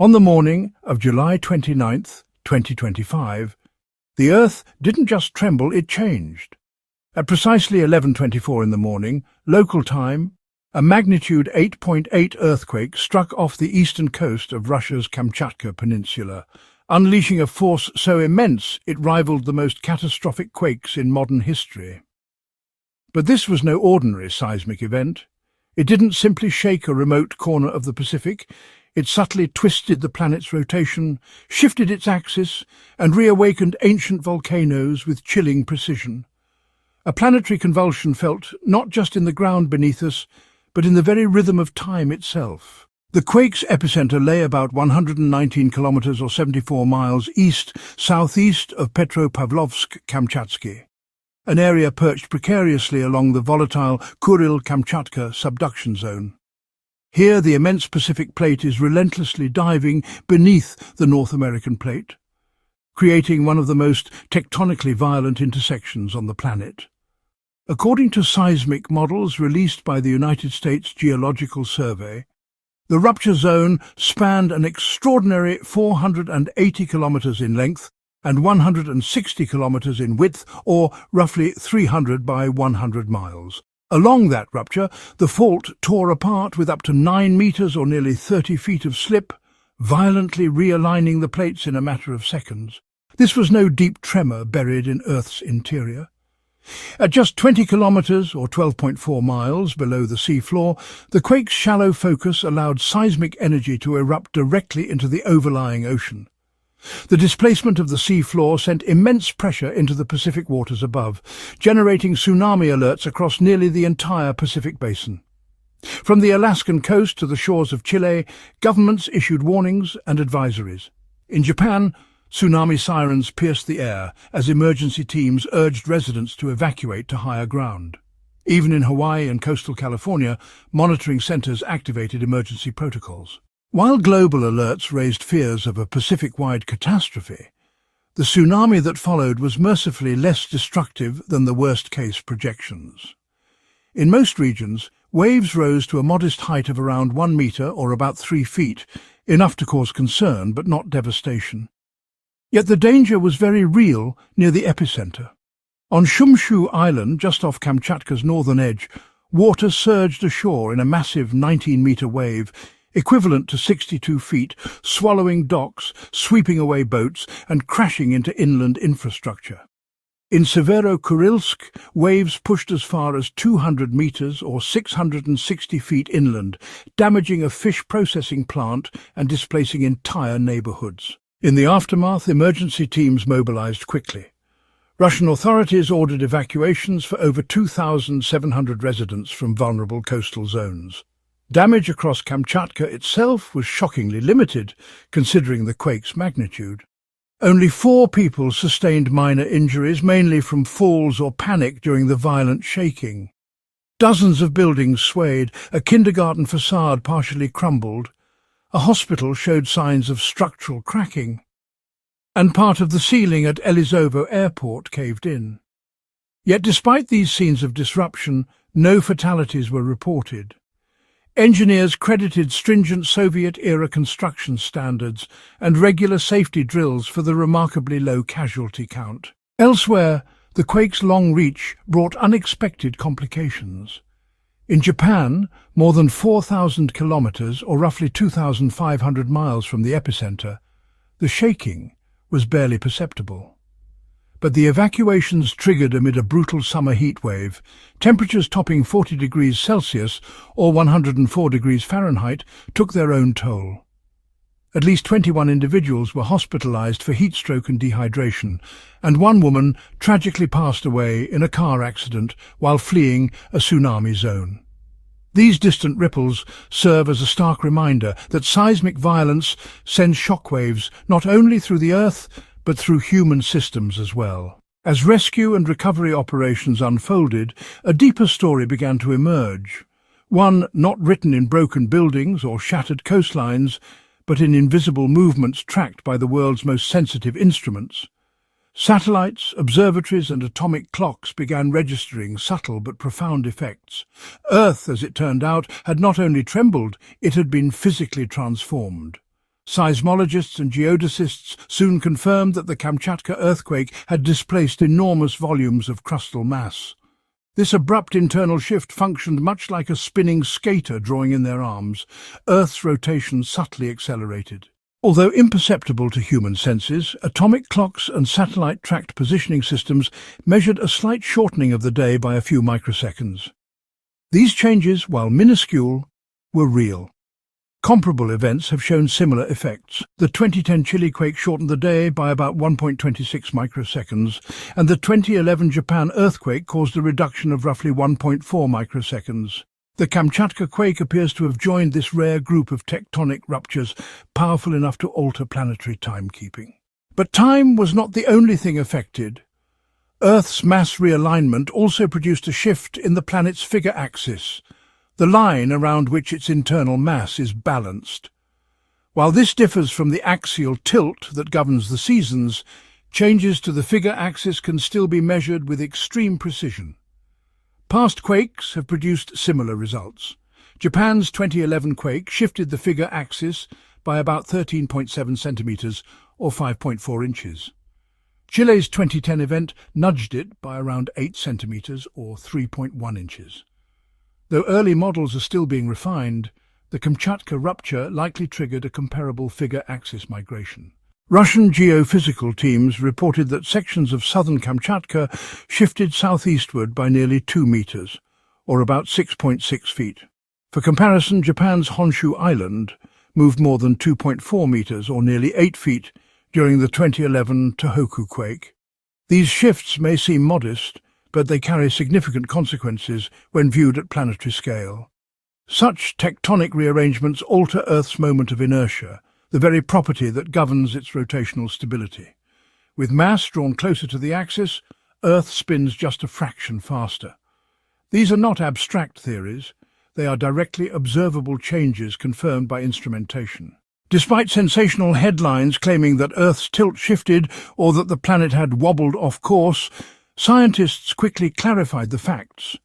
On the morning of July 29th, 2025, the Earth didn't just tremble, it changed. At precisely 11:24 in the morning, local time, a magnitude 8.8 earthquake struck off the eastern coast of Russia's Kamchatka Peninsula, unleashing a force so immense it rivaled the most catastrophic quakes in modern history. But this was no ordinary seismic event. It didn't simply shake a remote corner of the Pacific. It subtly twisted the planet's rotation, shifted its axis, and reawakened ancient volcanoes with chilling precision. A planetary convulsion felt not just in the ground beneath us, but in the very rhythm of time itself. The quake's epicenter lay about 119 kilometers or 74 miles east-southeast of Petropavlovsk-Kamchatsky, an area perched precariously along the volatile Kuril-Kamchatka subduction zone. Here, the immense Pacific plate is relentlessly diving beneath the North American plate, creating one of the most tectonically violent intersections on the planet. According to seismic models released by the United States Geological Survey, the rupture zone spanned an extraordinary 480 kilometers in length and 160 kilometers in width, or roughly 300 by 100 miles. Along that rupture, the fault tore apart with up to 9 meters or nearly 30 feet of slip, violently realigning the plates in a matter of seconds. This was no deep tremor buried in Earth's interior. At just 20 kilometers or 12.4 miles below the seafloor, the quake's shallow focus allowed seismic energy to erupt directly into the overlying ocean. The displacement of the seafloor sent immense pressure into the Pacific waters above, generating tsunami alerts across nearly the entire Pacific basin. From the Alaskan coast to the shores of Chile, governments issued warnings and advisories. In Japan, tsunami sirens pierced the air as emergency teams urged residents to evacuate to higher ground. Even in Hawaii and coastal California, monitoring centers activated emergency protocols. While global alerts raised fears of a Pacific-wide catastrophe, the tsunami that followed was mercifully less destructive than the worst-case projections. In most regions, waves rose to a modest height of around 1 meter or about 3 feet, enough to cause concern but not devastation. Yet the danger was very real near the epicenter. On Shumshu Island, just off Kamchatka's northern edge, water surged ashore in a massive 19-meter wave, equivalent to 62 feet, swallowing docks, sweeping away boats, and crashing into inland infrastructure. In Severokurilsk, waves pushed as far as 200 meters or 660 feet inland, damaging a fish processing plant and displacing entire neighborhoods. In the aftermath, emergency teams mobilized quickly. Russian authorities ordered evacuations for over 2,700 residents from vulnerable coastal zones. Damage across Kamchatka itself was shockingly limited, considering the quake's magnitude. Only 4 people sustained minor injuries, mainly from falls or panic during the violent shaking. Dozens of buildings swayed, a kindergarten facade partially crumbled, a hospital showed signs of structural cracking, and part of the ceiling at Elizovo Airport caved in. Yet despite these scenes of disruption, no fatalities were reported. Engineers credited stringent Soviet-era construction standards and regular safety drills for the remarkably low casualty count. Elsewhere, the quake's long reach brought unexpected complications. In Japan, more than 4,000 kilometers, or roughly 2,500 miles from the epicenter, the shaking was barely perceptible. But the evacuations triggered amid a brutal summer heat wave, temperatures topping 40 degrees Celsius or 104 degrees Fahrenheit took their own toll. At least 21 individuals were hospitalized for heat stroke and dehydration, and one woman tragically passed away in a car accident while fleeing a tsunami zone. These distant ripples serve as a stark reminder that seismic violence sends shockwaves not only through the Earth, but through human systems as well. As rescue and recovery operations unfolded, a deeper story began to emerge, one not written in broken buildings or shattered coastlines, but in invisible movements tracked by the world's most sensitive instruments. Satellites, observatories and atomic clocks began registering subtle but profound effects. Earth, as it turned out, had not only trembled, it had been physically transformed. Seismologists and geodesists soon confirmed that the Kamchatka earthquake had displaced enormous volumes of crustal mass. This abrupt internal shift functioned much like a spinning skater drawing in their arms. Earth's rotation subtly accelerated. Although imperceptible to human senses, atomic clocks and satellite-tracked positioning systems measured a slight shortening of the day by a few microseconds. These changes, while minuscule, were real. Comparable events have shown similar effects. The 2010 Chile quake shortened the day by about 1.26 microseconds, and the 2011 Japan earthquake caused a reduction of roughly 1.4 microseconds. The Kamchatka quake appears to have joined this rare group of tectonic ruptures, powerful enough to alter planetary timekeeping. But time was not the only thing affected. Earth's mass realignment also produced a shift in the planet's figure axis, the line around which its internal mass is balanced. While this differs from the axial tilt that governs the seasons, changes to the figure axis can still be measured with extreme precision. Past quakes have produced similar results. Japan's 2011 quake shifted the figure axis by about 13.7 centimeters or 5.4 inches. Chile's 2010 event nudged it by around 8 centimeters or 3.1 inches. Though early models are still being refined, the Kamchatka rupture likely triggered a comparable figure axis migration. Russian geophysical teams reported that sections of southern Kamchatka shifted southeastward by nearly 2 meters, or about 6.6 feet. For comparison, Japan's Honshu Island moved more than 2.4 meters, or nearly 8 feet, during the 2011 Tohoku quake. These shifts may seem modest, but they carry significant consequences when viewed at planetary scale. Such tectonic rearrangements alter Earth's moment of inertia, the very property that governs its rotational stability. With mass drawn closer to the axis, Earth spins just a fraction faster. These are not abstract theories, they are directly observable changes confirmed by instrumentation. Despite sensational headlines claiming that Earth's tilt shifted or that the planet had wobbled off course, scientists quickly clarified the facts.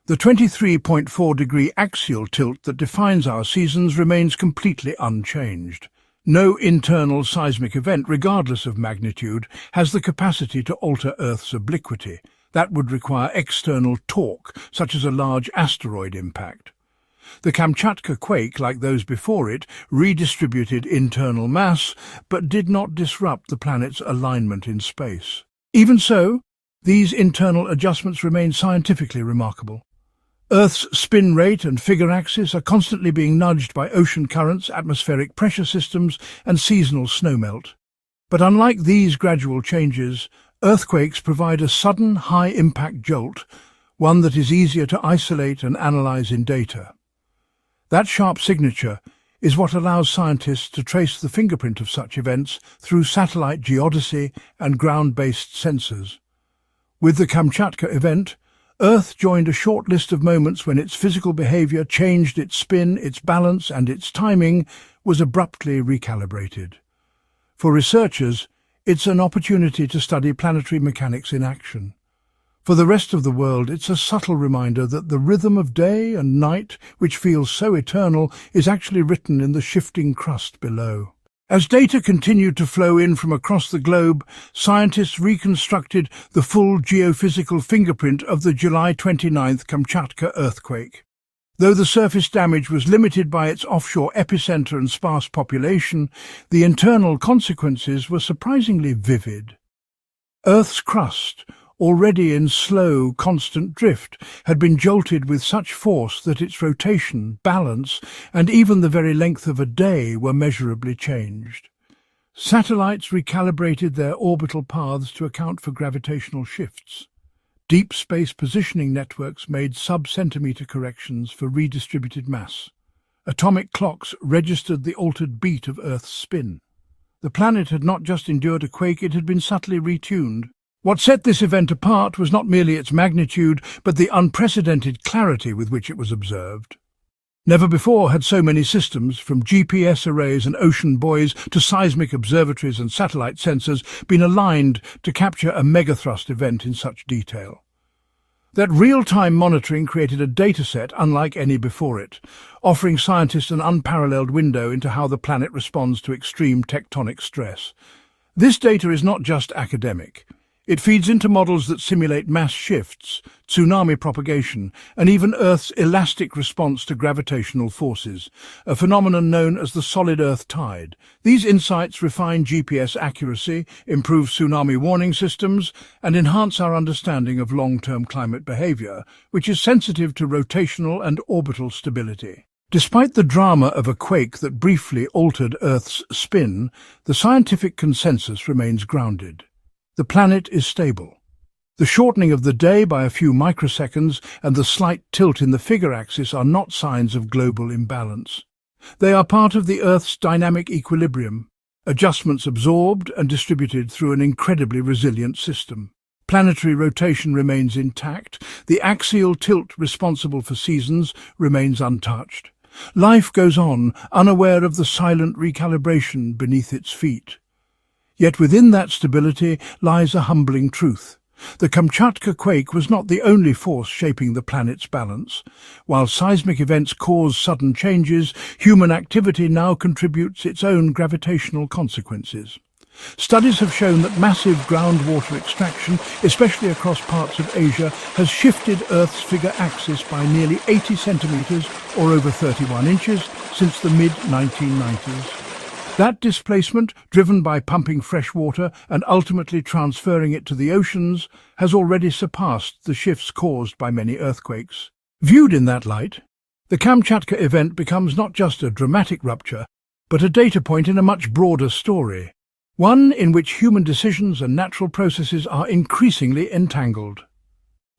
The 23.4-degree axial tilt that defines our seasons remains completely unchanged. No internal seismic event, regardless of magnitude, has the capacity to alter Earth's obliquity. That would require external torque, such as a large asteroid impact. The Kamchatka quake, like those before it, redistributed internal mass, but did not disrupt the planet's alignment in space. Even so, these internal adjustments remain scientifically remarkable. Earth's spin rate and figure axis are constantly being nudged by ocean currents, atmospheric pressure systems, and seasonal snowmelt. But unlike these gradual changes, earthquakes provide a sudden, high-impact jolt, one that is easier to isolate and analyze in data. That sharp signature is what allows scientists to trace the fingerprint of such events through satellite geodesy and ground-based sensors. With the Kamchatka event, Earth joined a short list of moments when its physical behavior changed, its spin, its balance, and its timing was abruptly recalibrated. For researchers, it's an opportunity to study planetary mechanics in action. For the rest of the world, it's a subtle reminder that the rhythm of day and night, which feels so eternal, is actually written in the shifting crust below. As data continued to flow in from across the globe, scientists reconstructed the full geophysical fingerprint of the July 29th Kamchatka earthquake. Though the surface damage was limited by its offshore epicenter and sparse population, the internal consequences were surprisingly vivid. Earth's crust, already in slow, constant drift, had been jolted with such force that its rotation, balance, and even the very length of a day were measurably changed. Satellites recalibrated their orbital paths to account for gravitational shifts. Deep space positioning networks made sub-centimeter corrections for redistributed mass. Atomic clocks registered the altered beat of Earth's spin. The planet had not just endured a quake, it had been subtly retuned. What set this event apart was not merely its magnitude, but the unprecedented clarity with which it was observed. Never before had so many systems, from GPS arrays and ocean buoys to seismic observatories and satellite sensors, been aligned to capture a megathrust event in such detail. That real-time monitoring created a dataset unlike any before it, offering scientists an unparalleled window into how the planet responds to extreme tectonic stress. This data is not just academic. It feeds into models that simulate mass shifts, tsunami propagation, and even Earth's elastic response to gravitational forces, a phenomenon known as the solid Earth tide. These insights refine GPS accuracy, improve tsunami warning systems, and enhance our understanding of long-term climate behavior, which is sensitive to rotational and orbital stability. Despite the drama of a quake that briefly altered Earth's spin, the scientific consensus remains grounded. The planet is stable. The shortening of the day by a few microseconds and the slight tilt in the figure axis are not signs of global imbalance. They are part of the Earth's dynamic equilibrium, adjustments absorbed and distributed through an incredibly resilient system. Planetary rotation remains intact. The axial tilt responsible for seasons remains untouched. Life goes on, unaware of the silent recalibration beneath its feet. Yet within that stability lies a humbling truth. The Kamchatka quake was not the only force shaping the planet's balance. While seismic events cause sudden changes, human activity now contributes its own gravitational consequences. Studies have shown that massive groundwater extraction, especially across parts of Asia, has shifted Earth's figure axis by nearly 80 centimeters or over 31 inches since the mid-1990s. That displacement, driven by pumping fresh water and ultimately transferring it to the oceans, has already surpassed the shifts caused by many earthquakes. Viewed in that light, the Kamchatka event becomes not just a dramatic rupture, but a data point in a much broader story, one in which human decisions and natural processes are increasingly entangled.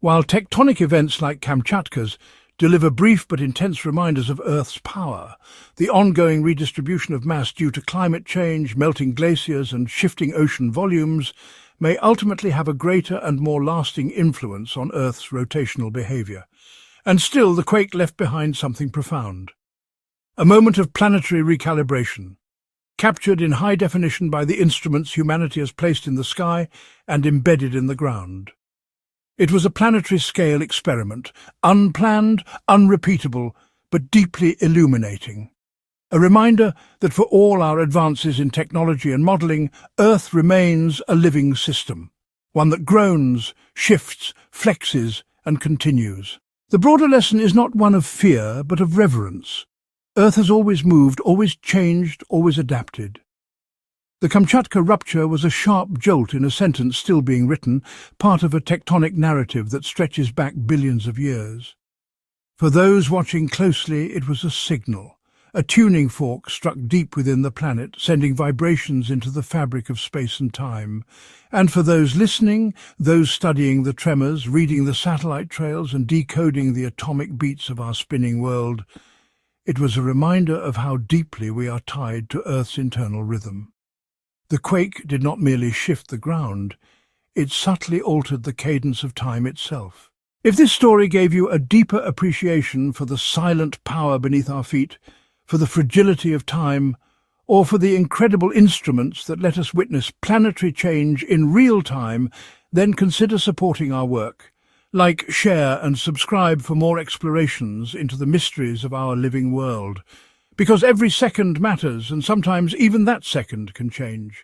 While tectonic events like Kamchatka's deliver brief but intense reminders of Earth's power, the ongoing redistribution of mass due to climate change, melting glaciers and shifting ocean volumes may ultimately have a greater and more lasting influence on Earth's rotational behavior. And still, the quake left behind something profound. A moment of planetary recalibration, captured in high definition by the instruments humanity has placed in the sky and embedded in the ground. It was a planetary-scale experiment, unplanned, unrepeatable, but deeply illuminating. A reminder that for all our advances in technology and modelling, Earth remains a living system, one that groans, shifts, flexes, and continues. The broader lesson is not one of fear, but of reverence. Earth has always moved, always changed, always adapted. The Kamchatka rupture was a sharp jolt in a sentence still being written, part of a tectonic narrative that stretches back billions of years. For those watching closely, it was a signal, a tuning fork struck deep within the planet, sending vibrations into the fabric of space and time. And for those listening, those studying the tremors, reading the satellite trails and decoding the atomic beats of our spinning world, it was a reminder of how deeply we are tied to Earth's internal rhythm. The quake did not merely shift the ground, it subtly altered the cadence of time itself. If this story gave you a deeper appreciation for the silent power beneath our feet, for the fragility of time, or for the incredible instruments that let us witness planetary change in real time, then consider supporting our work. Like, share and subscribe for more explorations into the mysteries of our living world. Because every second matters, and sometimes even that second can change.